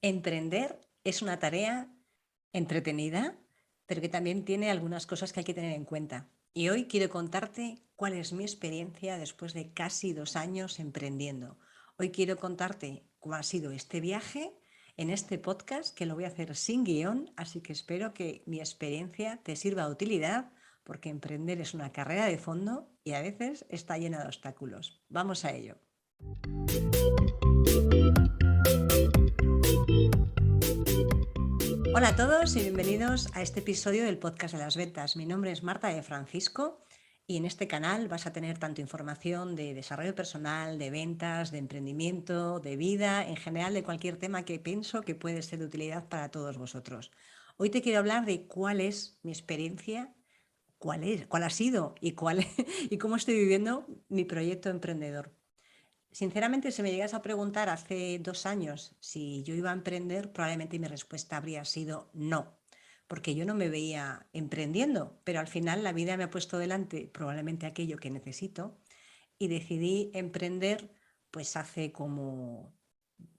Emprender es una tarea entretenida, pero que también tiene algunas cosas que hay que tener en cuenta. Y hoy quiero contarte cuál es mi experiencia después de casi 2 años emprendiendo. Hoy quiero contarte cómo ha sido este viaje en este podcast, que lo voy a hacer sin guión, así que espero que mi experiencia te sirva de utilidad, porque emprender es una carrera de fondo y a veces está llena de obstáculos. Vamos a ello. Hola a todos y bienvenidos a este episodio del podcast de las ventas. Mi nombre es Marta de Francisco y en este canal vas a tener tanto información de desarrollo personal, de ventas, de emprendimiento, de vida, en general de cualquier tema que pienso que puede ser de utilidad para todos vosotros. Hoy te quiero hablar de cuál es mi experiencia, cuál ha sido y cómo estoy viviendo mi proyecto emprendedor. Sinceramente, si me llegas a preguntar hace 2 años si yo iba a emprender, probablemente mi respuesta habría sido no, porque yo no me veía emprendiendo, pero al final la vida me ha puesto delante probablemente aquello que necesito y decidí emprender pues hace como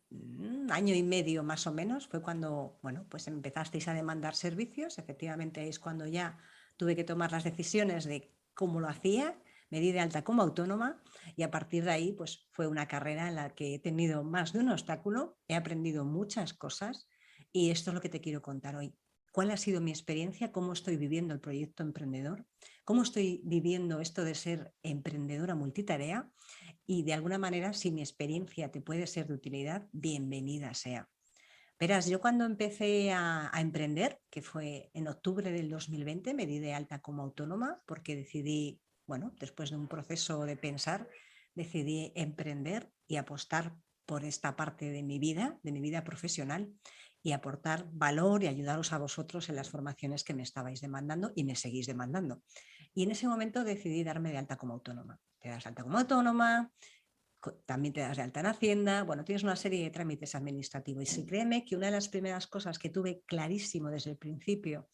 un año y medio más o menos. Fue cuando, bueno, pues empezasteis a demandar servicios. Efectivamente es cuando ya tuve que tomar las decisiones de cómo lo hacía. Me di de alta como autónoma y a partir de ahí pues fue una carrera en la que he tenido más de un obstáculo, he aprendido muchas cosas y esto es lo que te quiero contar hoy. ¿Cuál ha sido mi experiencia? ¿Cómo estoy viviendo el proyecto emprendedor? ¿Cómo estoy viviendo esto de ser emprendedora multitarea? Y de alguna manera, si mi experiencia te puede ser de utilidad, bienvenida sea. Verás, yo cuando empecé a emprender, que fue en octubre del 2020, me di de alta como autónoma porque decidí, bueno, después de un proceso de pensar, decidí emprender y apostar por esta parte de mi vida profesional y aportar valor y ayudaros a vosotros en las formaciones que me estabais demandando y me seguís demandando. Y en ese momento decidí darme de alta como autónoma. Te das alta como autónoma, también te das de alta en Hacienda, bueno, tienes una serie de trámites administrativos. Y sí, créeme que una de las primeras cosas que tuve clarísimo desde el principio,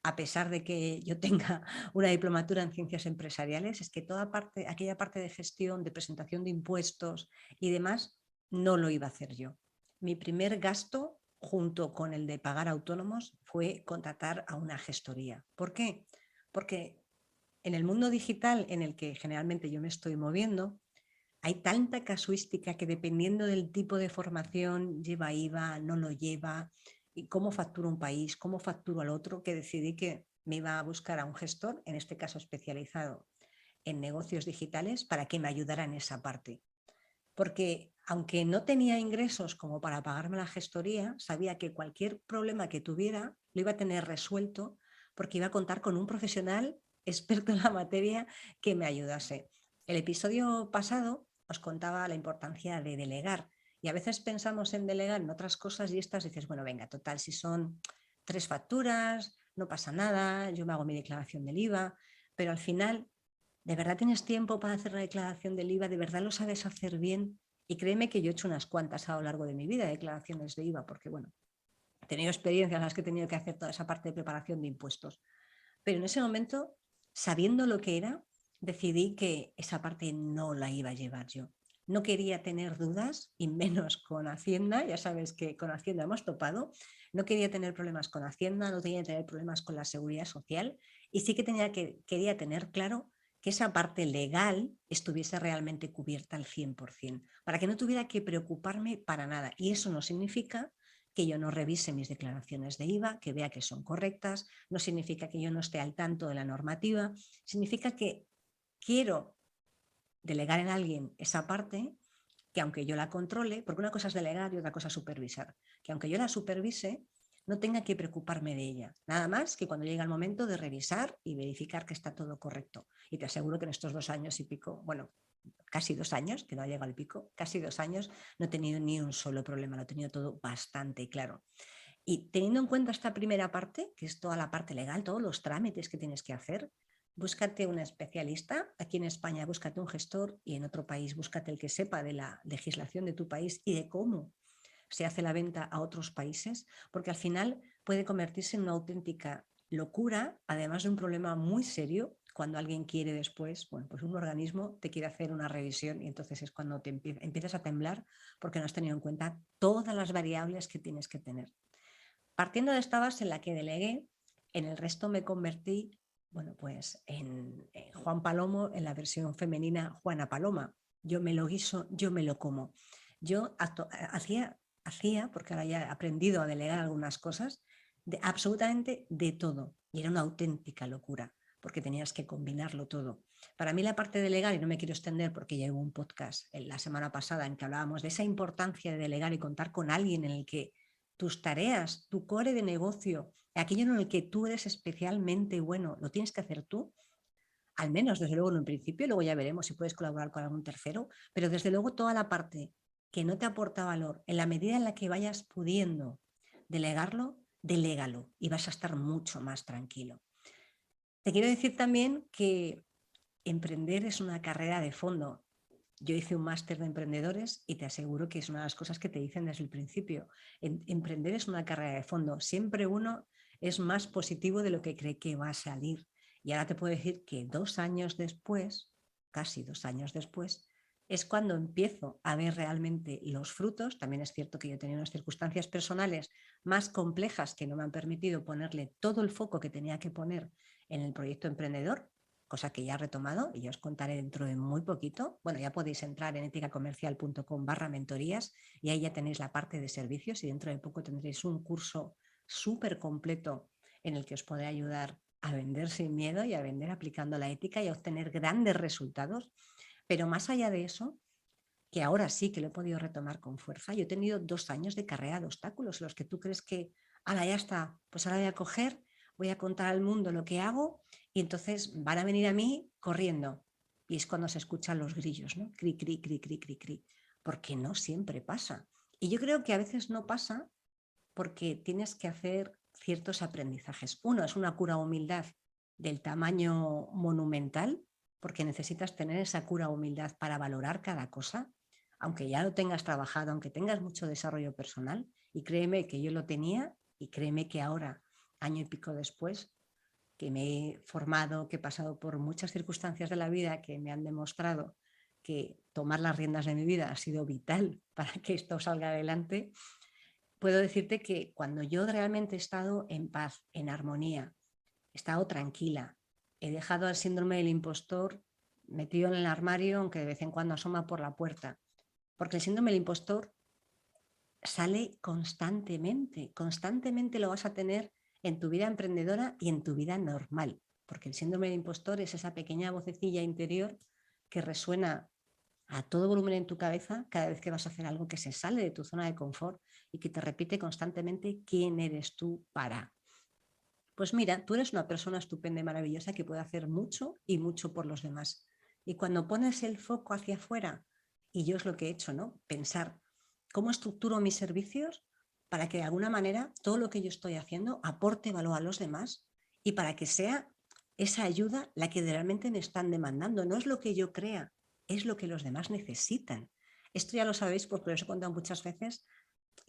a pesar de que yo tenga una diplomatura en ciencias empresariales, es que aquella parte de gestión, de presentación de impuestos y demás, no lo iba a hacer yo. Mi primer gasto, junto con el de pagar autónomos, fue contratar a una gestoría. ¿Por qué? Porque en el mundo digital en el que generalmente yo me estoy moviendo, hay tanta casuística que dependiendo del tipo de formación lleva IVA, no lo lleva, y cómo factura un país, cómo facturo al otro, que decidí que me iba a buscar a un gestor, en este caso especializado en negocios digitales, para que me ayudara en esa parte. Porque aunque no tenía ingresos como para pagarme la gestoría, sabía que cualquier problema que tuviera lo iba a tener resuelto porque iba a contar con un profesional experto en la materia que me ayudase. El episodio pasado os contaba la importancia de delegar y a veces pensamos en delegar en otras cosas y estas dices, bueno, venga, total, si son 3 facturas, no pasa nada, yo me hago mi declaración del IVA, pero al final, ¿de verdad tienes tiempo para hacer la declaración del IVA? ¿De verdad lo sabes hacer bien? Y créeme que yo he hecho unas cuantas a lo largo de mi vida, declaraciones de IVA, porque bueno, he tenido experiencias en las que he tenido que hacer toda esa parte de preparación de impuestos. Pero en ese momento, sabiendo lo que era, decidí que esa parte no la iba a llevar yo. No quería tener dudas, y menos con Hacienda, ya sabes que con Hacienda hemos topado, no quería tener problemas con Hacienda, no quería tener problemas con la seguridad social, y sí que quería tener claro que esa parte legal estuviese realmente cubierta al 100%, para que no tuviera que preocuparme para nada. Y eso no significa que yo no revise mis declaraciones de IVA, que vea que son correctas, no significa que yo no esté al tanto de la normativa, significa que quiero delegar en alguien esa parte que aunque yo la controle, porque una cosa es delegar y otra cosa es supervisar, que aunque yo la supervise, no tenga que preocuparme de ella. Nada más que cuando llega el momento de revisar y verificar que está todo correcto. Y te aseguro que en estos 2 años y pico, bueno, casi 2 años, que no ha llegado al pico, casi 2 años, no he tenido ni un solo problema, lo he tenido todo bastante claro. Y teniendo en cuenta esta primera parte, que es toda la parte legal, todos los trámites que tienes que hacer, búscate un especialista. Aquí en España búscate un gestor y en otro país búscate el que sepa de la legislación de tu país y de cómo se hace la venta a otros países, porque al final puede convertirse en una auténtica locura, además de un problema muy serio cuando alguien quiere después, bueno, pues un organismo te quiere hacer una revisión y entonces es cuando te empiezas a temblar porque no has tenido en cuenta todas las variables que tienes que tener. Partiendo de esta base en la que delegué, en el resto me convertí, bueno, pues en Juan Palomo, en la versión femenina Juana Paloma. Yo me lo guiso, yo me lo como. Yo hacía, porque ahora ya he aprendido a delegar algunas cosas, absolutamente de todo. Y era una auténtica locura, porque tenías que combinarlo todo. Para mí la parte de delegar, y no me quiero extender porque ya hubo un podcast la semana pasada en que hablábamos de esa importancia de delegar y contar con alguien en el que tus tareas, tu core de negocio, aquello en el que tú eres especialmente bueno, lo tienes que hacer tú, al menos desde luego en un principio, luego ya veremos si puedes colaborar con algún tercero, pero desde luego toda la parte que no te aporta valor, en la medida en la que vayas pudiendo delegarlo, delégalo y vas a estar mucho más tranquilo. Te quiero decir también que emprender es una carrera de fondo. Yo hice un máster de emprendedores y te aseguro que es una de las cosas que te dicen desde el principio. Emprender es una carrera de fondo. Siempre uno es más positivo de lo que cree que va a salir. Y ahora te puedo decir que 2 años después, casi 2 años después, es cuando empiezo a ver realmente los frutos. También es cierto que yo he tenido unas circunstancias personales más complejas que no me han permitido ponerle todo el foco que tenía que poner en el proyecto emprendedor, cosa que ya he retomado y yo os contaré dentro de muy poquito. Bueno, ya podéis entrar en eticacomercial.com/mentorías y ahí ya tenéis la parte de servicios y dentro de poco tendréis un curso súper completo en el que os podré ayudar a vender sin miedo y a vender aplicando la ética y a obtener grandes resultados. Pero más allá de eso, que ahora sí que lo he podido retomar con fuerza, yo he tenido 2 años de carrera de obstáculos en los que tú crees que, ahora ya está, pues ahora voy a coger, voy a contar al mundo lo que hago y entonces van a venir a mí corriendo. Y es cuando se escuchan los grillos, ¿no? Cri, cri, cri, cri, cri, cri. Porque no siempre pasa. Y yo creo que a veces no pasa porque tienes que hacer ciertos aprendizajes. Uno es una cura humildad del tamaño monumental, porque necesitas tener esa cura humildad para valorar cada cosa, aunque ya lo tengas trabajado, aunque tengas mucho desarrollo personal. Y créeme que yo lo tenía y créeme que ahora, año y pico después, que me he formado, que he pasado por muchas circunstancias de la vida que me han demostrado que tomar las riendas de mi vida ha sido vital para que esto salga adelante, puedo decirte que cuando yo realmente he estado en paz, en armonía, he estado tranquila, he dejado al síndrome del impostor metido en el armario, aunque de vez en cuando asoma por la puerta, porque el síndrome del impostor sale constantemente, constantemente lo vas a tener en tu vida emprendedora y en tu vida normal, porque el síndrome del impostor es esa pequeña vocecilla interior que resuena a todo volumen en tu cabeza cada vez que vas a hacer algo que se sale de tu zona de confort y que te repite constantemente quién eres tú para. Pues mira, tú eres una persona estupenda y maravillosa que puede hacer mucho y mucho por los demás. Y cuando pones el foco hacia afuera, y yo es lo que he hecho, ¿no? Pensar cómo estructuro mis servicios para que de alguna manera todo lo que yo estoy haciendo aporte valor a los demás y para que sea esa ayuda la que realmente me están demandando. No es lo que yo crea, es lo que los demás necesitan. Esto ya lo sabéis porque os he contado muchas veces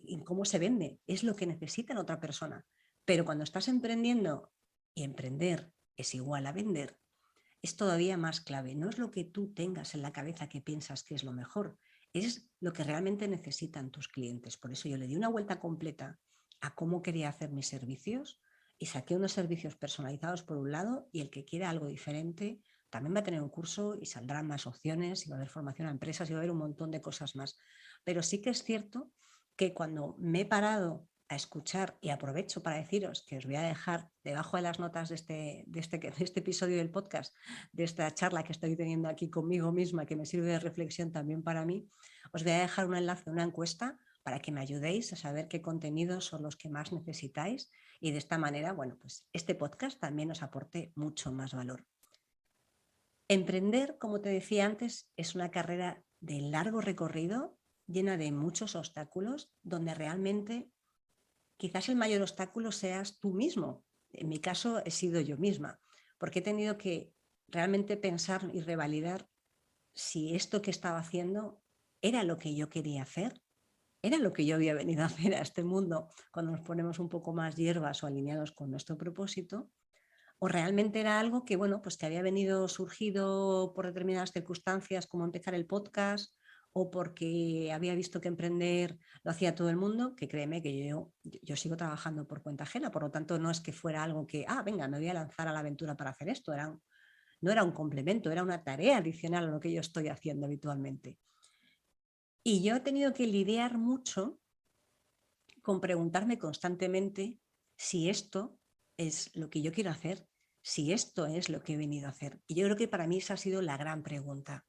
en cómo se vende, es lo que necesita otra persona. Pero cuando estás emprendiendo, y emprender es igual a vender, es todavía más clave. No es lo que tú tengas en la cabeza que piensas que es lo mejor, es lo que realmente necesitan tus clientes. Por eso yo le di una vuelta completa a cómo quería hacer mis servicios y saqué unos servicios personalizados por un lado y el que quiera algo diferente también va a tener un curso y saldrán más opciones y va a haber formación a empresas y va a haber un montón de cosas más. Pero sí que es cierto que cuando me he parado a escuchar, y aprovecho para deciros que os voy a dejar debajo de las notas de este episodio del podcast, de esta charla que estoy teniendo aquí conmigo misma, que me sirve de reflexión también para mí, os voy a dejar un enlace, una encuesta para que me ayudéis a saber qué contenidos son los que más necesitáis y de esta manera, bueno, pues este podcast también os aporte mucho más valor. Emprender, como te decía antes, es una carrera de largo recorrido, llena de muchos obstáculos, donde realmente quizás el mayor obstáculo seas tú mismo. En mi caso he sido yo misma, porque he tenido que realmente pensar y revalidar si esto que estaba haciendo era lo que yo quería hacer, era lo que yo había venido a hacer a este mundo cuando nos ponemos un poco más hierbas o alineados con nuestro propósito, o realmente era algo que, bueno, pues que había venido surgido por determinadas circunstancias, como empezar el podcast, o porque había visto que emprender lo hacía todo el mundo, que créeme que yo sigo trabajando por cuenta ajena, por lo tanto no es que fuera algo que, venga, me voy a lanzar a la aventura para hacer esto, no era un complemento, era una tarea adicional a lo que yo estoy haciendo habitualmente. Y yo he tenido que lidiar mucho con preguntarme constantemente si esto es lo que yo quiero hacer, si esto es lo que he venido a hacer. Y yo creo que para mí esa ha sido la gran pregunta.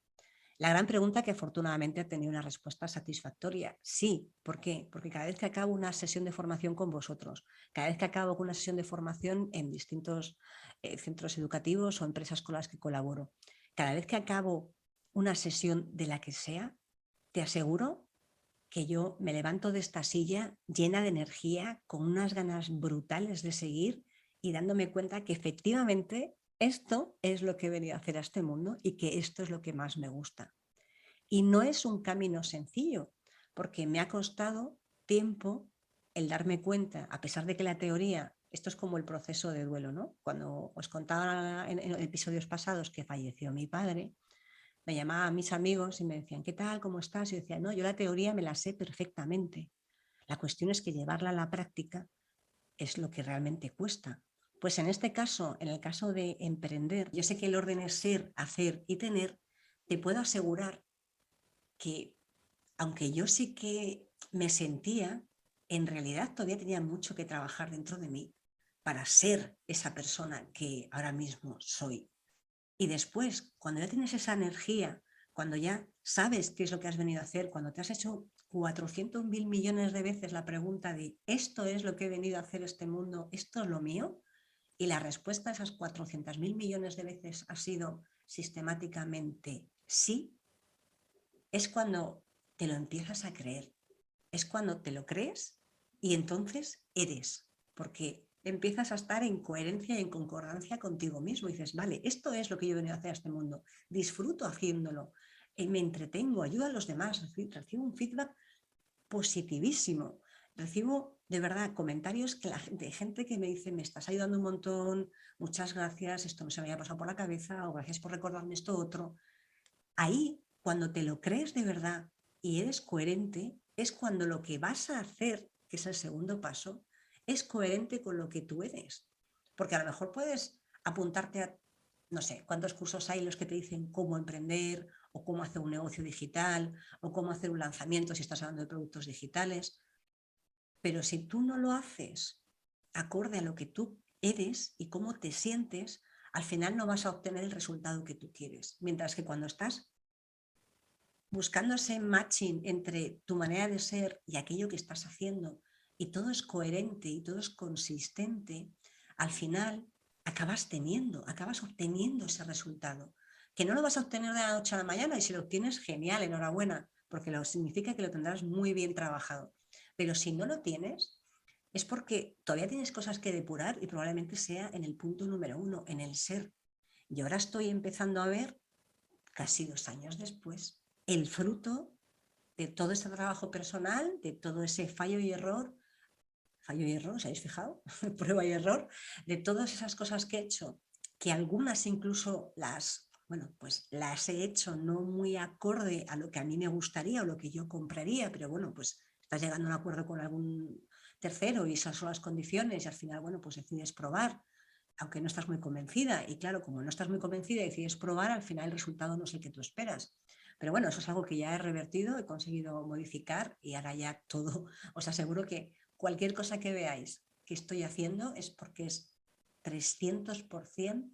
La gran pregunta que afortunadamente ha tenido una respuesta satisfactoria. Sí, ¿por qué? Porque cada vez que acabo una sesión de formación con vosotros, cada vez que acabo una sesión de formación en distintos centros educativos o empresas con las que colaboro, cada vez que acabo una sesión de la que sea, te aseguro que yo me levanto de esta silla llena de energía, con unas ganas brutales de seguir y dándome cuenta que efectivamente esto es lo que he venido a hacer a este mundo y que esto es lo que más me gusta. Y no es un camino sencillo, porque me ha costado tiempo el darme cuenta, a pesar de que la teoría, esto es como el proceso de duelo, ¿no? Cuando os contaba en episodios pasados que falleció mi padre, me llamaban a mis amigos y me decían, ¿qué tal? ¿Cómo estás? Y yo decía, no, yo la teoría me la sé perfectamente. La cuestión es que llevarla a la práctica es lo que realmente cuesta. Pues en este caso, en el caso de emprender, yo sé que el orden es ser, hacer y tener, te puedo asegurar que aunque yo sí que me sentía, en realidad todavía tenía mucho que trabajar dentro de mí para ser esa persona que ahora mismo soy. Y después, cuando ya tienes esa energía, cuando ya sabes qué es lo que has venido a hacer, cuando te has hecho 400.000 millones de veces la pregunta de ¿esto es lo que he venido a hacer este mundo? ¿Esto es lo mío? Y la respuesta a esas 400.000 millones de veces ha sido sistemáticamente sí, es cuando te lo empiezas a creer. Es cuando te lo crees y entonces eres, porque empiezas a estar en coherencia y en concordancia contigo mismo. Y dices, vale, esto es lo que yo he venido a hacer a este mundo. Disfruto haciéndolo, me entretengo, ayudo a los demás, recibo un feedback positivísimo. Recibo de verdad comentarios de gente que me dice, me estás ayudando un montón, muchas gracias, esto no se me había pasado por la cabeza, o gracias por recordarme esto otro. Ahí, cuando te lo crees de verdad y eres coherente, es cuando lo que vas a hacer, que es el segundo paso, es coherente con lo que tú eres. Porque a lo mejor puedes apuntarte a, no sé, cuántos cursos hay los que te dicen cómo emprender o cómo hacer un negocio digital o cómo hacer un lanzamiento si estás hablando de productos digitales. Pero si tú no lo haces acorde a lo que tú eres y cómo te sientes, al final no vas a obtener el resultado que tú quieres. Mientras que cuando estás buscando ese matching entre tu manera de ser y aquello que estás haciendo, y todo es coherente y todo es consistente, al final acabas obteniendo ese resultado. Que no lo vas a obtener de la noche a la mañana, y si lo obtienes, genial, enhorabuena, porque lo significa que lo tendrás muy bien trabajado. Pero si no lo tienes, es porque todavía tienes cosas que depurar y probablemente sea en el punto número uno, en el ser. Y ahora estoy empezando a ver, casi 2 años después, el fruto de todo ese trabajo personal, de todo ese fallo y error, ¿os habéis fijado? Prueba y error, de todas esas cosas que he hecho, que algunas incluso pues las he hecho no muy acorde a lo que a mí me gustaría o lo que yo compraría, pero bueno, pues estás llegando a un acuerdo con algún tercero y esas son las condiciones y al final, bueno, pues decides probar, aunque no estás muy convencida. Y claro, como no estás muy convencida y decides probar, al final el resultado no es el que tú esperas. Pero bueno, eso es algo que ya he revertido, he conseguido modificar y ahora ya todo, os aseguro que cualquier cosa que veáis que estoy haciendo es porque es 300%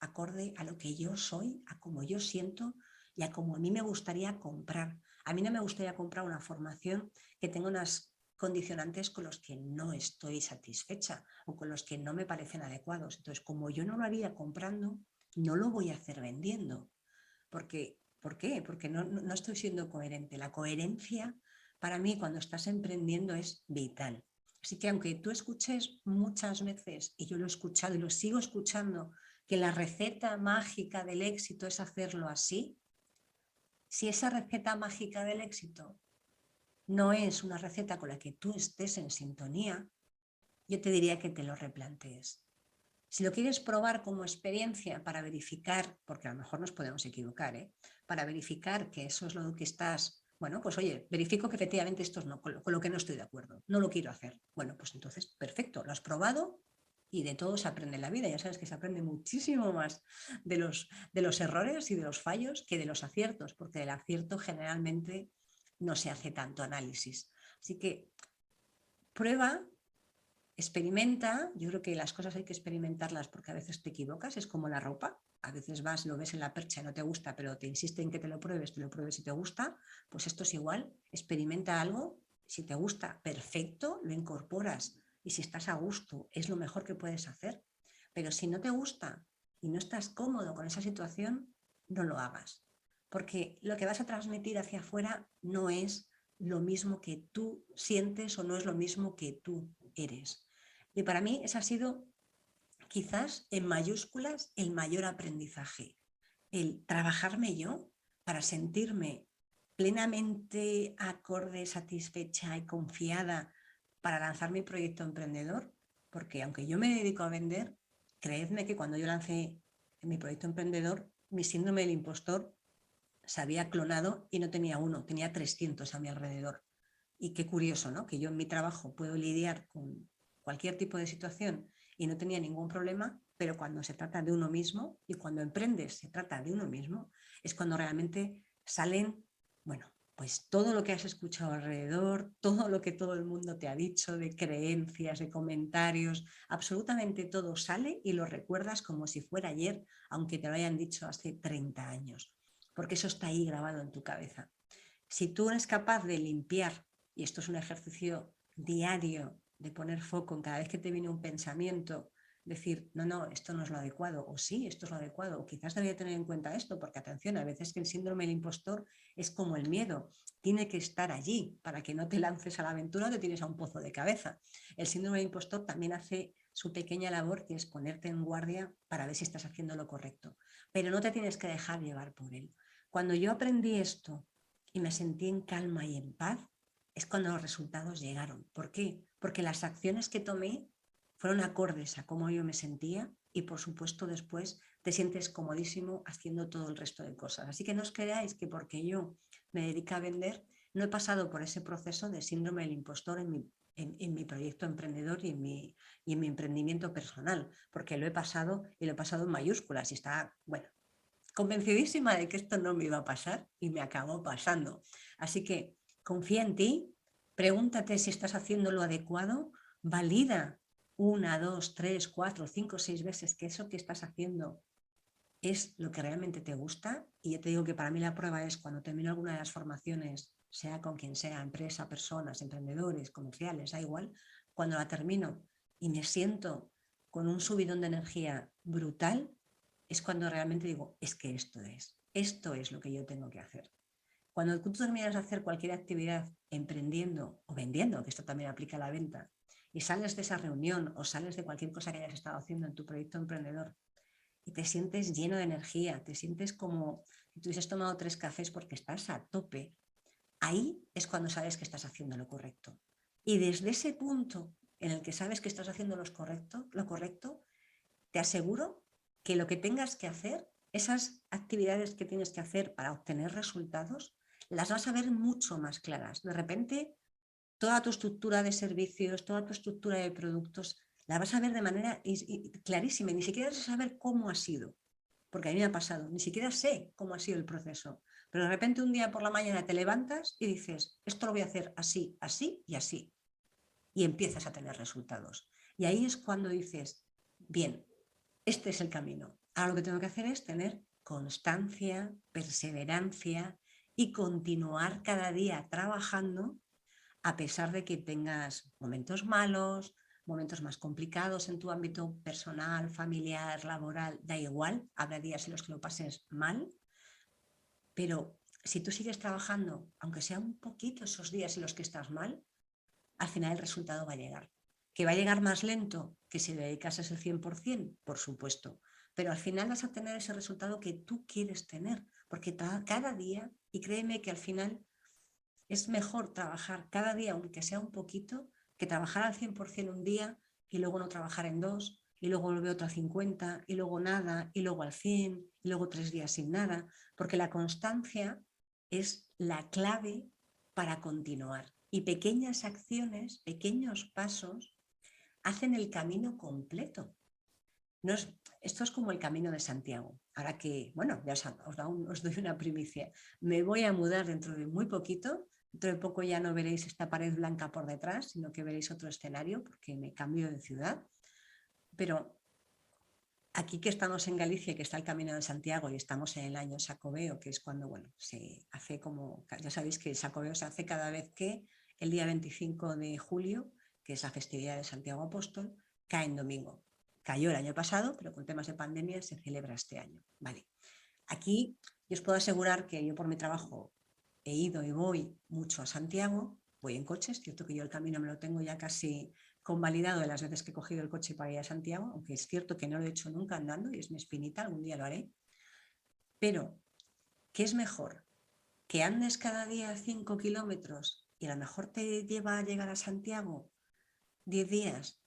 acorde a lo que yo soy, a cómo yo siento y a cómo a mí me gustaría comprar. A mí no me gustaría comprar una formación que tenga unas condicionantes con los que no estoy satisfecha o con los que no me parecen adecuados. Entonces, como yo no lo haría comprando, no lo voy a hacer vendiendo. ¿Por qué? Porque no estoy siendo coherente. La coherencia para mí cuando estás emprendiendo es vital. Así que aunque tú escuches muchas veces, y yo lo he escuchado y lo sigo escuchando, que la receta mágica del éxito es hacerlo así, si esa receta mágica del éxito no es una receta con la que tú estés en sintonía, yo te diría que te lo replantees. Si lo quieres probar como experiencia para verificar, porque a lo mejor nos podemos equivocar, para verificar que eso es lo que estás, bueno, pues oye, verifico que efectivamente esto es con lo que no estoy de acuerdo, no lo quiero hacer. Bueno, pues entonces, perfecto, lo has probado y de todo se aprende en la vida. Ya sabes que se aprende muchísimo más de los errores y de los fallos que de los aciertos, porque del acierto generalmente no se hace tanto análisis. Así que prueba. Experimenta, yo creo que las cosas hay que experimentarlas porque a veces te equivocas, es como la ropa, a veces vas, lo ves en la percha y no te gusta, pero te insisten que te lo pruebes y te gusta, pues esto es igual, experimenta algo, si te gusta, perfecto, lo incorporas y si estás a gusto, es lo mejor que puedes hacer, pero si no te gusta y no estás cómodo con esa situación, no lo hagas, porque lo que vas a transmitir hacia afuera no es lo mismo que tú sientes o no es lo mismo que tú eres. Y para mí ese ha sido quizás en mayúsculas el mayor aprendizaje, el trabajarme yo para sentirme plenamente acorde, satisfecha y confiada para lanzar mi proyecto emprendedor, porque aunque yo me dedico a vender, creedme que cuando yo lancé mi proyecto emprendedor, mi síndrome del impostor se había clonado y no tenía uno, tenía 300 a mi alrededor. Y qué curioso, ¿no? Que yo en mi trabajo puedo lidiar con cualquier tipo de situación y no tenía ningún problema, pero cuando se trata de uno mismo y cuando emprendes se trata de uno mismo, es cuando realmente salen, bueno, pues todo lo que has escuchado alrededor, todo lo que todo el mundo te ha dicho, de creencias, de comentarios, absolutamente todo sale y lo recuerdas como si fuera ayer, aunque te lo hayan dicho hace 30 años, porque eso está ahí grabado en tu cabeza. Si tú eres capaz de limpiar, y esto es un ejercicio diario de poner foco en cada vez que te viene un pensamiento, decir, no, no, esto no es lo adecuado, o sí, esto es lo adecuado, o quizás debería tener en cuenta esto, porque atención, a veces que el síndrome del impostor es como el miedo, tiene que estar allí para que no te lances a la aventura o te tires a un pozo de cabeza. El síndrome del impostor también hace su pequeña labor, que es ponerte en guardia para ver si estás haciendo lo correcto, pero no te tienes que dejar llevar por él. Cuando yo aprendí esto y me sentí en calma y en paz, es cuando los resultados llegaron. ¿Por qué? Porque las acciones que tomé fueron acordes a cómo yo me sentía y por supuesto después te sientes comodísimo haciendo todo el resto de cosas. Así que no os creáis que porque yo me dedico a vender, no he pasado por ese proceso de síndrome del impostor en mi proyecto emprendedor y en mi emprendimiento personal, porque lo he pasado y lo he pasado en mayúsculas y está, bueno, convencidísima de que esto no me iba a pasar y me acabó pasando. Así que confía en ti, pregúntate si estás haciendo lo adecuado, valida 1, 2, 3, 4, 5, 6 veces que eso que estás haciendo es lo que realmente te gusta. Y ya te digo que para mí la prueba es cuando termino alguna de las formaciones, sea con quien sea, empresa, personas, emprendedores, comerciales, da igual, cuando la termino y me siento con un subidón de energía brutal, es cuando realmente digo, es que esto es lo que yo tengo que hacer. Cuando tú terminas de hacer cualquier actividad emprendiendo o vendiendo, que esto también aplica a la venta, y sales de esa reunión o sales de cualquier cosa que hayas estado haciendo en tu proyecto emprendedor y te sientes lleno de energía, te sientes como si tú hubieses tomado 3 cafés porque estás a tope, ahí es cuando sabes que estás haciendo lo correcto. Y desde ese punto en el que sabes que estás haciendo lo correcto, te aseguro que lo que tengas que hacer, esas actividades que tienes que hacer para obtener resultados, las vas a ver mucho más claras. De repente, toda tu estructura de servicios, toda tu estructura de productos, la vas a ver de manera clarísima. Ni siquiera vas a saber cómo ha sido, porque a mí me ha pasado. Ni siquiera sé cómo ha sido el proceso. Pero de repente un día por la mañana te levantas y dices, esto lo voy a hacer así, así y así. Y empiezas a tener resultados. Y ahí es cuando dices, bien, este es el camino. Ahora lo que tengo que hacer es tener constancia, perseverancia y continuar cada día trabajando a pesar de que tengas momentos malos, momentos más complicados en tu ámbito personal, familiar, laboral, da igual, habrá días en los que lo pases mal, pero si tú sigues trabajando, aunque sea un poquito esos días en los que estás mal, al final el resultado va a llegar. ¿Que va a llegar más lento que si le dedicases el 100%? Por supuesto. Pero al final vas a tener ese resultado que tú quieres tener, porque cada día, y créeme que al final es mejor trabajar cada día, aunque sea un poquito, que trabajar al 100% un día y luego no trabajar en 2, y luego lo veo otro a 50, y luego nada, y luego al 100, y luego 3 días sin nada, porque la constancia es la clave para continuar. Y pequeñas acciones, pequeños pasos, hacen el camino completo. No es, esto es como el camino de Santiago. Ahora que, bueno, ya os doy una primicia. Me voy a mudar dentro de muy poquito. Dentro de poco ya no veréis esta pared blanca por detrás, sino que veréis otro escenario porque me cambio de ciudad. Pero aquí que estamos en Galicia, que está el Camino de Santiago y estamos en el año Xacobeo, que es cuando, bueno, se hace como, ya sabéis que el Xacobeo se hace cada vez que el día 25 de julio, que es la festividad de Santiago Apóstol, cae en domingo. Cayó el año pasado, pero con temas de pandemia se celebra este año. Vale. Aquí yo os puedo asegurar que yo por mi trabajo he ido y voy mucho a Santiago, voy en coche, es cierto que yo el camino me lo tengo ya casi convalidado de las veces que he cogido el coche para ir a Santiago, aunque es cierto que no lo he hecho nunca andando y es mi espinita, algún día lo haré. Pero, ¿qué es mejor? ¿Que andes cada día 5 kilómetros y a lo mejor te lleva a llegar a Santiago 10 días?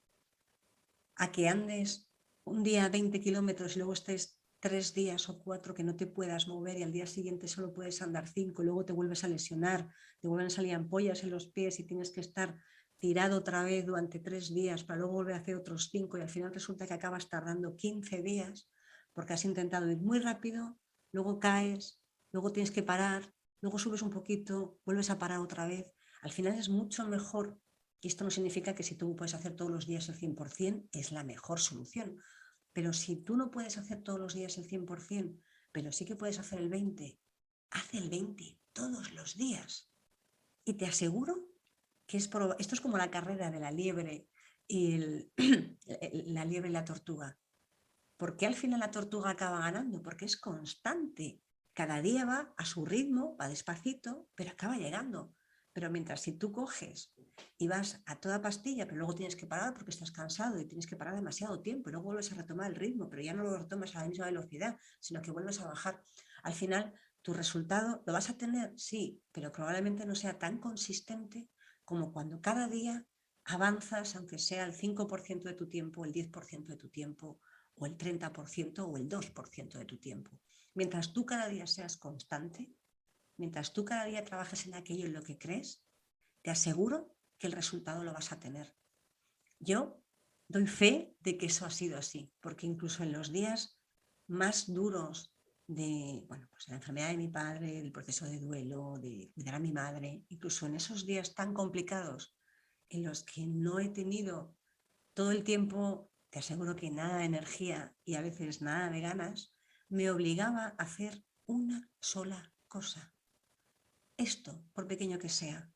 ¿A que andes un día 20 kilómetros y luego estés 3 días o 4 que no te puedas mover y al día siguiente solo puedes andar 5 y luego te vuelves a lesionar, te vuelven a salir ampollas en los pies y tienes que estar tirado otra vez durante 3 días para luego volver a hacer otros 5 y al final resulta que acabas tardando 15 días porque has intentado ir muy rápido, luego caes, luego tienes que parar, luego subes un poquito, vuelves a parar otra vez? Al final es mucho mejor, y esto no significa que si tú puedes hacer todos los días el 100% es la mejor solución, pero si tú no puedes hacer todos los días el 100%, pero sí que puedes hacer el 20%, haz el 20% todos los días. Y te aseguro que esto es como la carrera de la liebre y la liebre y la tortuga. ¿Por qué al final la tortuga acaba ganando? Porque es constante. Cada día va a su ritmo, va despacito, pero acaba llegando. Pero mientras si tú coges y vas a toda pastilla, pero luego tienes que parar porque estás cansado y tienes que parar demasiado tiempo y luego vuelves a retomar el ritmo, pero ya no lo retomas a la misma velocidad, sino que vuelves a bajar. Al final, tu resultado lo vas a tener, sí, pero probablemente no sea tan consistente como cuando cada día avanzas, aunque sea el 5% de tu tiempo, el 10% de tu tiempo, o el 30% o el 2% de tu tiempo. Mientras tú cada día seas constante, mientras tú cada día trabajes en aquello en lo que crees, te aseguro que el resultado lo vas a tener. Yo doy fe de que eso ha sido así, porque incluso en los días más duros de, bueno, pues la enfermedad de mi padre, del proceso de duelo, de cuidar a mi madre, incluso en esos días tan complicados en los que no he tenido todo el tiempo, te aseguro que nada de energía y a veces nada de ganas, me obligaba a hacer una sola cosa. Esto, por pequeño que sea.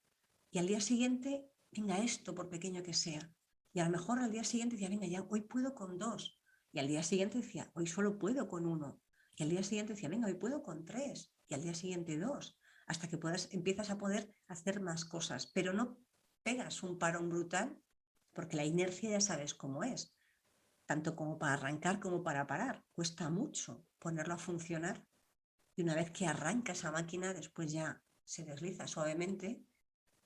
Y al día siguiente, venga, esto, por pequeño que sea. Y a lo mejor al día siguiente decía, venga, ya, hoy puedo con 2. Y al día siguiente decía, hoy solo puedo con 1. Y al día siguiente decía, venga, hoy puedo con 3. Y al día siguiente 2. Hasta que empiezas a poder hacer más cosas. Pero no pegas un parón brutal porque la inercia ya sabes cómo es. Tanto como para arrancar como para parar. Cuesta mucho ponerlo a funcionar. Y una vez que arranca esa máquina, después ya se desliza suavemente,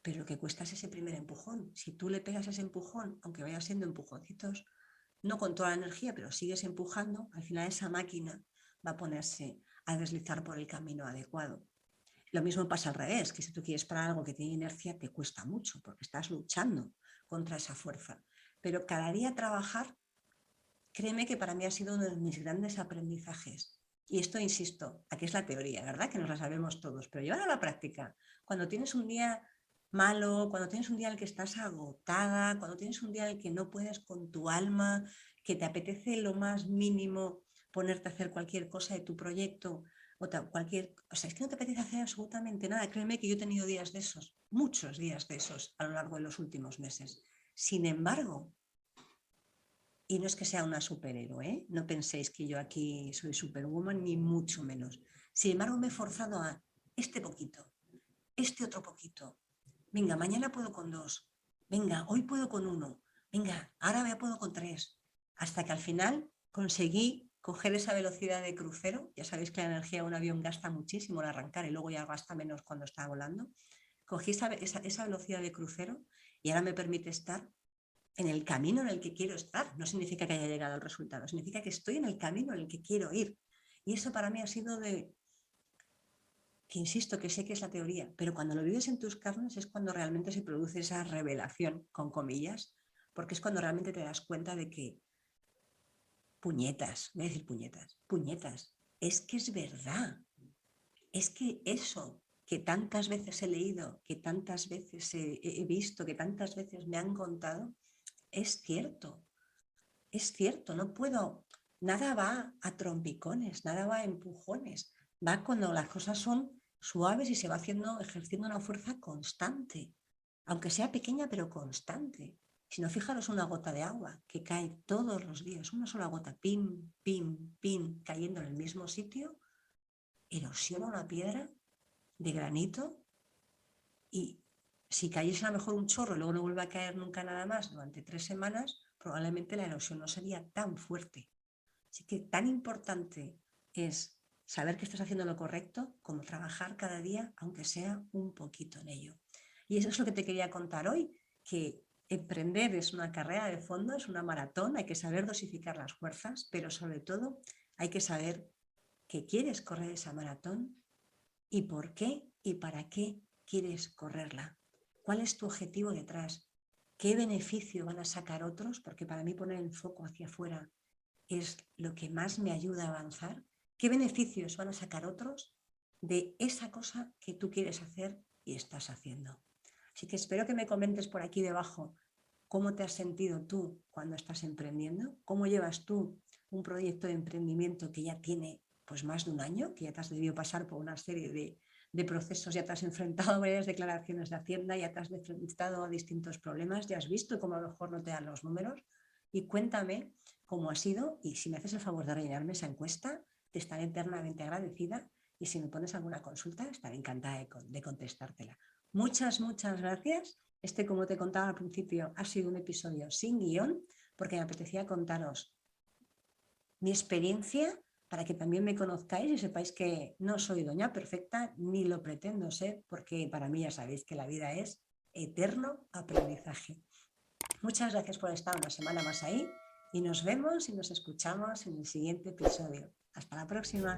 pero lo que cuesta es ese primer empujón. Si tú le pegas ese empujón, aunque vaya siendo empujoncitos, no con toda la energía, pero sigues empujando, al final esa máquina va a ponerse a deslizar por el camino adecuado. Lo mismo pasa al revés, que si tú quieres parar algo que tiene inercia, te cuesta mucho, porque estás luchando contra esa fuerza. Pero cada día trabajar, créeme que para mí ha sido uno de mis grandes aprendizajes. Y esto, insisto, aquí es la teoría, ¿verdad? Que nos la sabemos todos, pero llevar a la práctica, cuando tienes un día malo, cuando tienes un día en el que estás agotada, cuando tienes un día en el que no puedes con tu alma, que te apetece lo más mínimo ponerte a hacer cualquier cosa de tu proyecto, o sea, es que no te apetece hacer absolutamente nada. Créeme que yo he tenido días de esos, muchos días de esos a lo largo de los últimos meses. Sin embargo, y no es que sea una superhéroe, ¿eh? No penséis que yo aquí soy superwoman, ni mucho menos. Sin embargo, me he forzado a este poquito, este otro poquito. Venga, mañana puedo con 2. Venga, hoy puedo con 1. Venga, ahora ya puedo con 3. Hasta que al final conseguí coger esa velocidad de crucero. Ya sabéis que la energía de un avión gasta muchísimo al arrancar y luego ya gasta menos cuando está volando. Cogí esa velocidad de crucero y ahora me permite estar en el camino en el que quiero estar. No significa que haya llegado al resultado, significa que estoy en el camino en el que quiero ir. Y eso para mí ha sido que insisto, que sé que es la teoría, pero cuando lo vives en tus carnes es cuando realmente se produce esa revelación, con comillas, porque es cuando realmente te das cuenta de que puñetas, voy a decir puñetas, es que es verdad, es que eso que tantas veces he leído, que tantas veces he visto, que tantas veces me han contado, es cierto, no puedo, nada va a trompicones, nada va a empujones, va cuando las cosas son suaves y se va ejerciendo una fuerza constante, aunque sea pequeña pero constante. Si no, fijaros una gota de agua que cae todos los días, una sola gota, pim, pim, pim, cayendo en el mismo sitio, erosiona una piedra de granito y si cayese a lo mejor un chorro y luego no vuelve a caer nunca nada más durante 3 semanas, probablemente la erosión no sería tan fuerte. Así que tan importante es saber que estás haciendo lo correcto como trabajar cada día, aunque sea un poquito en ello. Y eso es lo que te quería contar hoy, que emprender es una carrera de fondo, es una maratón, hay que saber dosificar las fuerzas, pero sobre todo hay que saber que quieres correr esa maratón y por qué y para qué quieres correrla. ¿Cuál es tu objetivo detrás? ¿Qué beneficio van a sacar otros? Porque para mí poner el foco hacia afuera es lo que más me ayuda a avanzar. ¿Qué beneficios van a sacar otros de esa cosa que tú quieres hacer y estás haciendo? Así que espero que me comentes por aquí debajo cómo te has sentido tú cuando estás emprendiendo, cómo llevas tú un proyecto de emprendimiento que ya tiene pues más de un año, que ya te has debido pasar por una serie de procesos, ya te has enfrentado a varias declaraciones de Hacienda, ya te has enfrentado a distintos problemas, ya has visto cómo a lo mejor no te dan los números y cuéntame cómo ha sido y si me haces el favor de rellenarme esa encuesta, te estaré eternamente agradecida y si me pones alguna consulta, estaré encantada de contestártela. Muchas gracias. Como te contaba al principio, ha sido un episodio sin guión porque me apetecía contaros mi experiencia para que también me conozcáis y sepáis que no soy doña perfecta ni lo pretendo ser porque para mí ya sabéis que la vida es eterno aprendizaje. Muchas gracias por estar una semana más ahí y nos vemos y nos escuchamos en el siguiente episodio. Hasta la próxima.